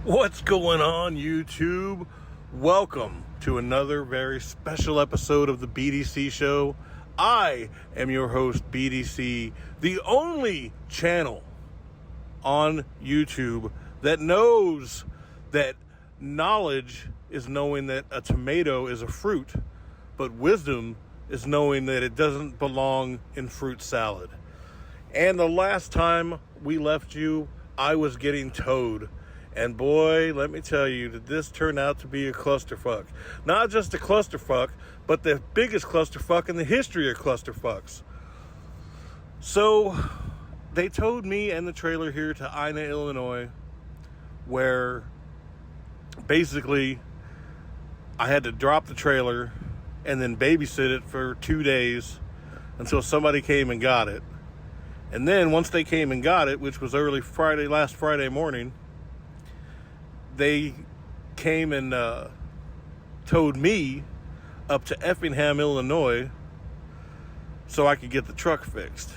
What's going on, YouTube? Welcome to another very special episode of the BDC Show. I am your host, BDC, the only channel on YouTube that knows that knowledge is knowing that a tomato is a fruit, but wisdom is knowing that it doesn't belong in fruit salad. And the last time we left you, I was getting towed. And boy, let me tell you, did this turn out to be a clusterfuck. Not just a clusterfuck, but the biggest clusterfuck in the history of clusterfucks. So, they towed me and the trailer here to Ina, Illinois, where basically I had to drop the trailer and then babysit it for 2 days until somebody came and got it. And then once they came and got it, which was last Friday morning, they came and towed me up to Effingham, Illinois, so I could get the truck fixed.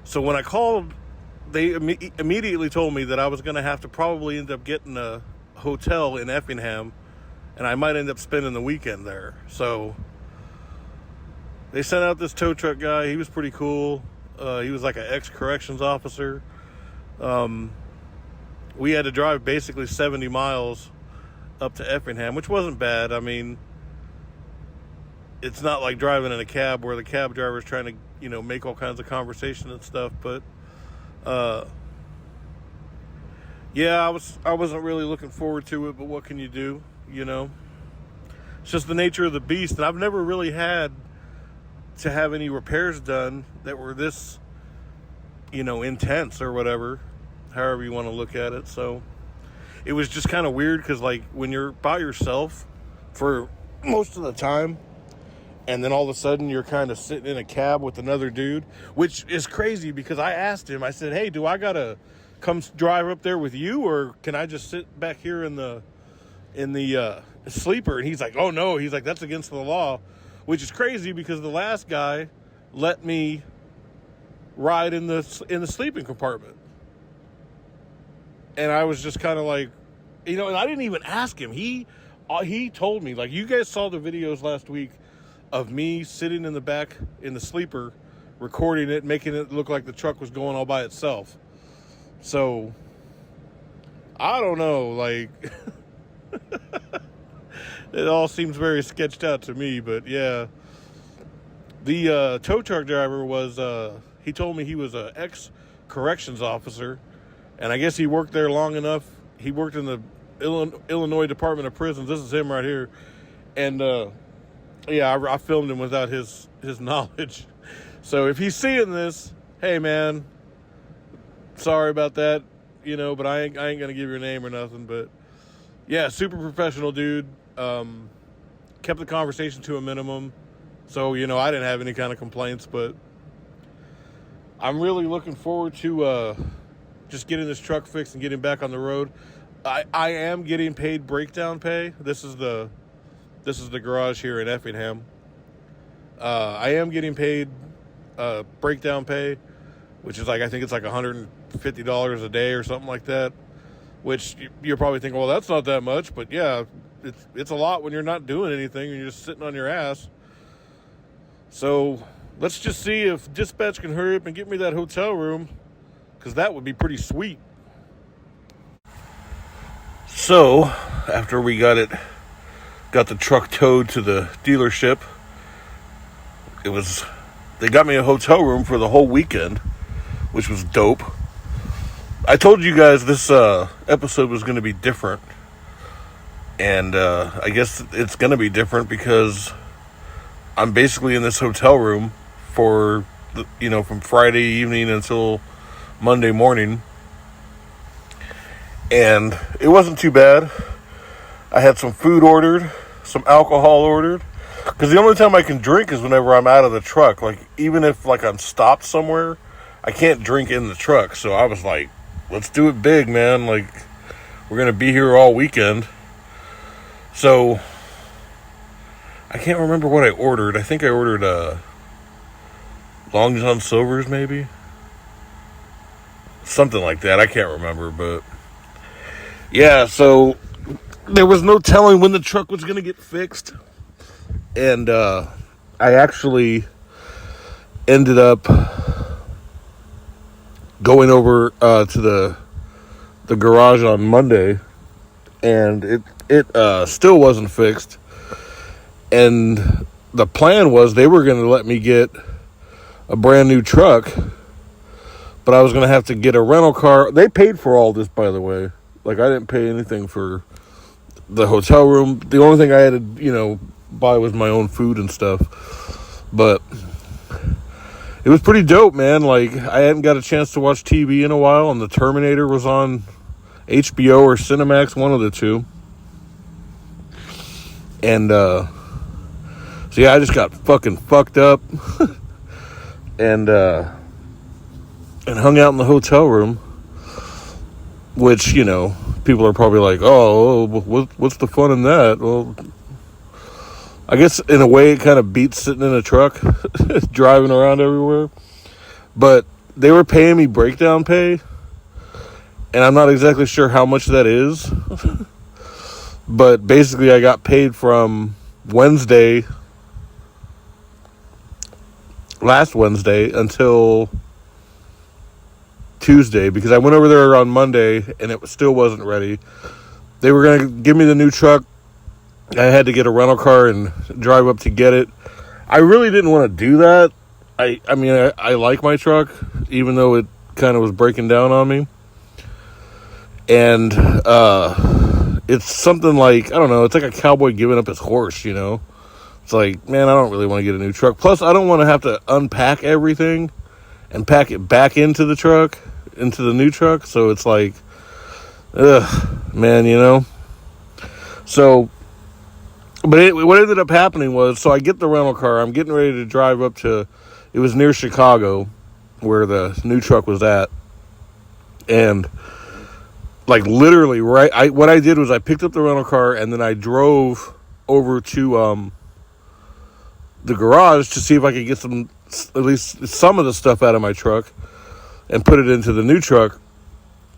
So when I called, they immediately told me that I was going to have to probably end up getting a hotel in Effingham, and I might end up spending the weekend there. So they sent out this tow truck guy. He was pretty cool. He was like an ex-corrections officer. We had to drive basically 70 miles up to Effingham, which wasn't bad. I mean, it's not like driving in a cab where the cab driver is trying to, make all kinds of conversation and stuff. But, yeah, I wasn't really looking forward to it, but what can you do, It's just the nature of the beast. And I've never really had to have any repairs done that were this, intense or whatever. However you want to look at it. So it was just kind of weird because, like, when you're by yourself for most of the time and then all of a sudden you're kind of sitting in a cab with another dude, which is crazy because I asked him, I said, hey, do I gotta come drive up there with you, or can I just sit back here in the sleeper? And he's like, oh no, he's like, that's against the law, which is crazy because the last guy let me ride in the sleeping compartment. And I was just kind of like, and I didn't even ask him. He told me, like, you guys saw the videos last week of me sitting in the back in the sleeper, recording it, making it look like the truck was going all by itself. So, I don't know, like, it all seems very sketched out to me, but yeah. The tow truck driver he told me he was an ex-corrections officer. And I guess he worked there long enough. He worked in the Illinois Department of Prisons. This is him right here. And, I filmed him without his knowledge. So if he's seeing this, hey, man, sorry about that, but I ain't going to give your name or nothing. But, yeah, super professional dude. Kept the conversation to a minimum. So, I didn't have any kind of complaints. But I'm really looking forward to just getting this truck fixed and getting back on the road. I am getting paid breakdown pay. This is the garage here in Effingham. I am getting paid breakdown pay, which is I think it's like $150 a day or something like that. Which you're probably thinking, well, that's not that much, but yeah, it's a lot when you're not doing anything and you're just sitting on your ass. So let's just see if dispatch can hurry up and get me that hotel room, because that would be pretty sweet. So, after we got the truck towed to the dealership, they got me a hotel room for the whole weekend, which was dope. I told you guys this episode was going to be different, and I guess it's going to be different because I'm basically in this hotel room for, from Friday evening until Monday morning, and it wasn't too bad. I had some food ordered, some alcohol ordered, because the only time I can drink is whenever I'm out of the truck. Like, even if I'm stopped somewhere, I can't drink in the truck. So I was like, let's do it big, man. Like, we're gonna be here all weekend. So I can't remember what I ordered. I think I ordered Long John Silver's, maybe. Something like that. I can't remember, but Yeah, so there was no telling when the truck was going to get fixed. And I actually ended up going over to the garage on Monday, and it still wasn't fixed. And the plan was they were going to let me get a brand new truck, but I was going to have to get a rental car. They paid for all this, by the way. Like, I didn't pay anything for the hotel room. The only thing I had to, buy was my own food and stuff. But it was pretty dope, man. Like, I hadn't got a chance to watch TV in a while, and The Terminator was on HBO or Cinemax, one of the two. And, so yeah, I just got fucking fucked up and hung out in the hotel room, which, people are probably like, oh, what's the fun in that? Well, I guess in a way it kind of beats sitting in a truck, driving around everywhere. But they were paying me breakdown pay, and I'm not exactly sure how much that is. But basically I got paid from last Wednesday until Tuesday, because I went over there on Monday and it still wasn't ready. They were going to give me the new truck. I had to get a rental car and drive up to get it. I really didn't want to do that. I like my truck, even though it kind of was breaking down on me. And it's something like, I don't know, it's like a cowboy giving up his horse, It's like, man, I don't really want to get a new truck. Plus, I don't want to have to unpack everything and pack it back into the truck, into the new truck. So it's like, ugh, man, So, but what ended up happening was, so I get the rental car. I'm getting ready to drive up to, it was near Chicago, where the new truck was at. And, like, literally, what I did was I picked up the rental car, and then I drove over to the garage to see if I could get at least some of the stuff out of my truck and put it into the new truck.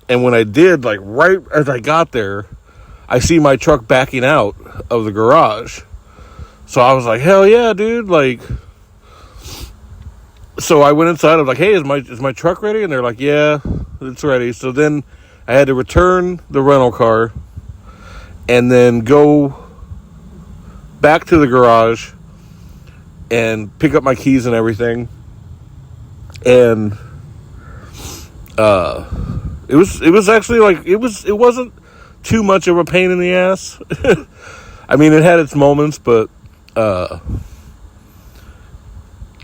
And when I did, like, right as I got there, I see my truck backing out of the garage. So I was like, hell yeah, dude. Like, so I went inside. I was like, hey, is my truck ready? And they're like, yeah, it's ready. So then I had to return the rental car and then go back to the garage and pick up my keys and everything. And it was actually like, it wasn't too much of a pain in the ass. I mean, it had its moments, but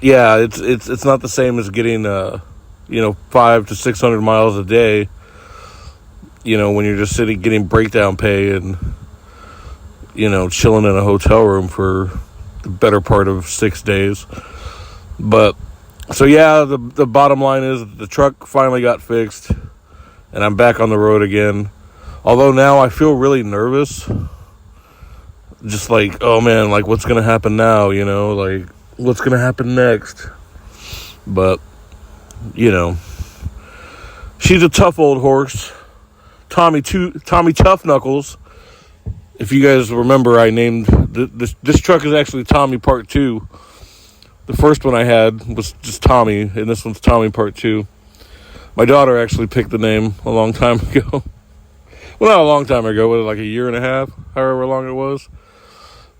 yeah, it's not the same as getting 500 to 600 miles a day, when you're just sitting getting breakdown pay and chilling in a hotel room for the better part of 6 days. But so yeah, the bottom line is the truck finally got fixed and I'm back on the road again. Although now I feel really nervous. Just like, oh man, like what's going to happen now, like what's going to happen next? But, she's a tough old horse. Tommy Tough Knuckles. If you guys remember, I named this truck is actually Tommy Part 2. The first one I had was just Tommy, and this one's Tommy Part 2. My daughter actually picked the name a long time ago. Well, not a long time ago, but like a year and a half, however long it was.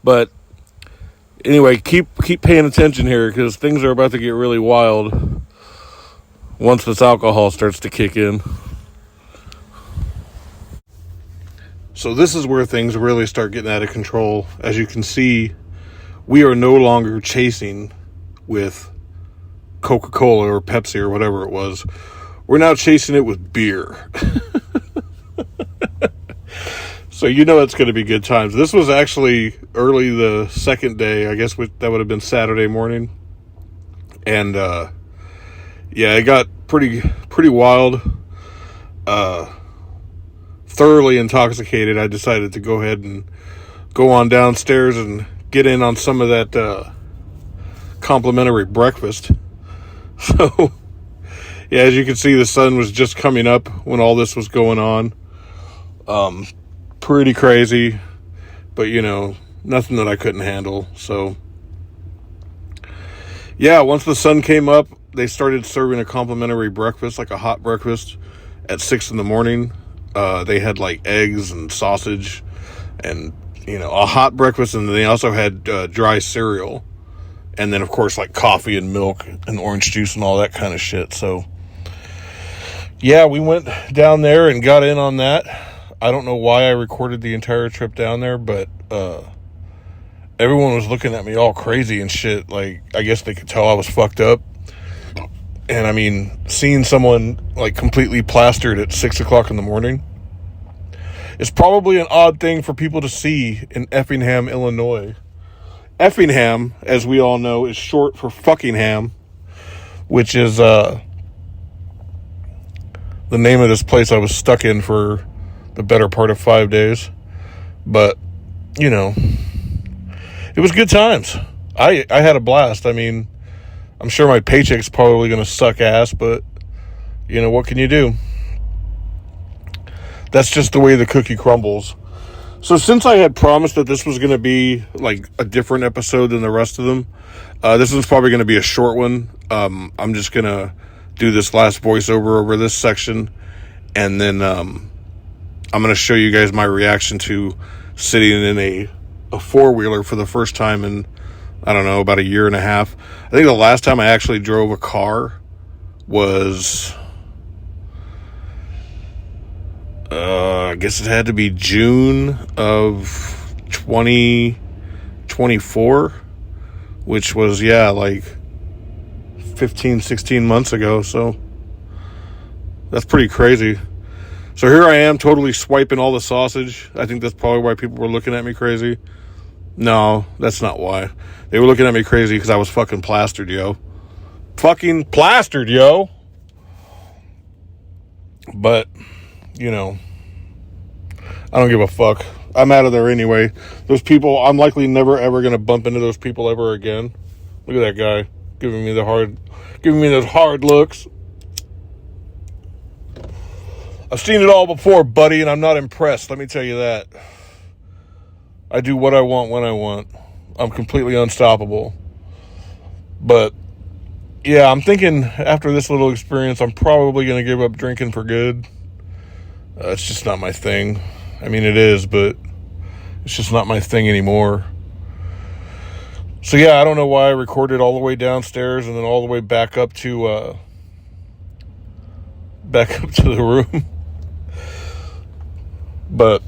But anyway, keep paying attention here because things are about to get really wild once this alcohol starts to kick in. So this is where things really start getting out of control. As you can see, we are no longer chasing with Coca-Cola or Pepsi or whatever it was. We're now chasing it with beer. So it's going to be good times. This was actually early the second day. I guess that would have been Saturday morning. And yeah, it got pretty wild. Thoroughly intoxicated, I decided to go ahead and go on downstairs and get in on some of that complimentary breakfast. So, yeah, as you can see, the sun was just coming up when all this was going on. Pretty crazy, but you know, nothing that I couldn't handle. So yeah, once the sun came up, they started serving a complimentary breakfast, like a hot breakfast, at 6 in the morning. They had like eggs and sausage and, you know, a hot breakfast. And they also had dry cereal. And then, of course, like coffee and milk and orange juice and all that kind of shit. So, yeah, we went down there and got in on that. I don't know why I recorded the entire trip down there, but everyone was looking at me all crazy and shit. Like, I guess they could tell I was fucked up. And I mean, seeing someone like completely plastered at 6 o'clock in the morning is probably an odd thing for people to see in Effingham, Illinois. Effingham, as we all know, is short for Fuckingham, which is the name of this place I was stuck in for the better part of 5 days. But, you know, it was good times. I had a blast. I mean, I'm sure my paycheck's probably going to suck ass, but, you know, what can you do? That's just the way the cookie crumbles. So since I had promised that this was going to be, like, a different episode than the rest of them, this one's probably going to be a short one. I'm just going to do this last voiceover over this section, and then I'm going to show you guys my reaction to sitting in a four-wheeler for the first time in, I don't know, about a year and a half. I think the last time I actually drove a car was, I guess it had to be June of 2024, which was, yeah, like 15, 16 months ago. So that's pretty crazy. So here I am, totally swiping all the sausage. I think that's probably why people were looking at me crazy. No, that's not why. They were looking at me crazy because I was fucking plastered, yo. Fucking plastered, yo. But, you know, I don't give a fuck. I'm out of there anyway. Those people, I'm likely never ever going to bump into those people ever again. Look at that guy giving me those hard looks. I've seen it all before, buddy, and I'm not impressed. Let me tell you that. I do what I want when I want. I'm completely unstoppable. But, yeah, I'm thinking after this little experience, I'm probably going to give up drinking for good. It's just not my thing. I mean, it is, but it's just not my thing anymore. So, yeah, I don't know why I recorded all the way downstairs and then all the way back up to the room. But,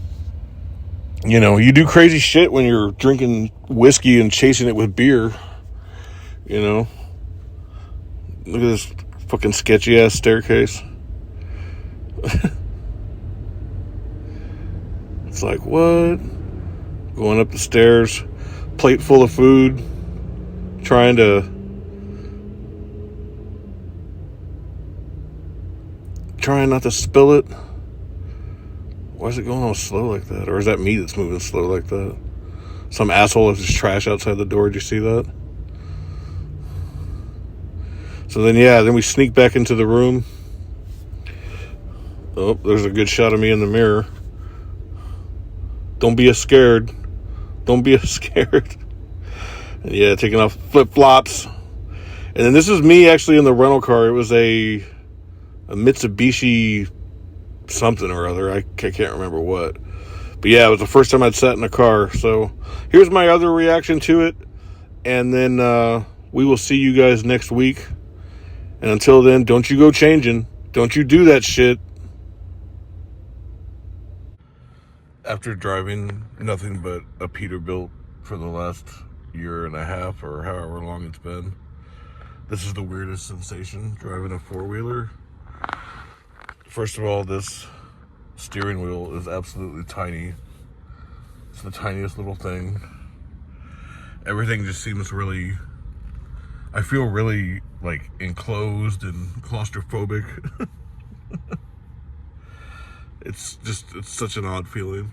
you know, you do crazy shit when you're drinking whiskey and chasing it with beer. You know? Look at this fucking sketchy ass staircase. It's like, what? Going up the stairs, plate full of food, trying not to spill it. Why is it going all slow like that? Or is that me that's moving slow like that? Some asshole left his trash outside the door. Did you see that? So then we sneak back into the room. Oh, there's a good shot of me in the mirror. Don't be scared. Don't be scared. And yeah, taking off flip-flops. And then this is me actually in the rental car. It was a Mitsubishi something or other. I can't remember what. But yeah, it was the first time I'd sat in a car. So here's my other reaction to it. And then we will see you guys next week. And until then, don't you go changing. Don't you do that shit. After driving nothing but a Peterbilt for the last year and a half or however long it's been, this is the weirdest sensation, driving a four-wheeler. First of all, this steering wheel is absolutely tiny. It's the tiniest little thing. Everything just seems really, I feel really like enclosed and claustrophobic. It's such an odd feeling.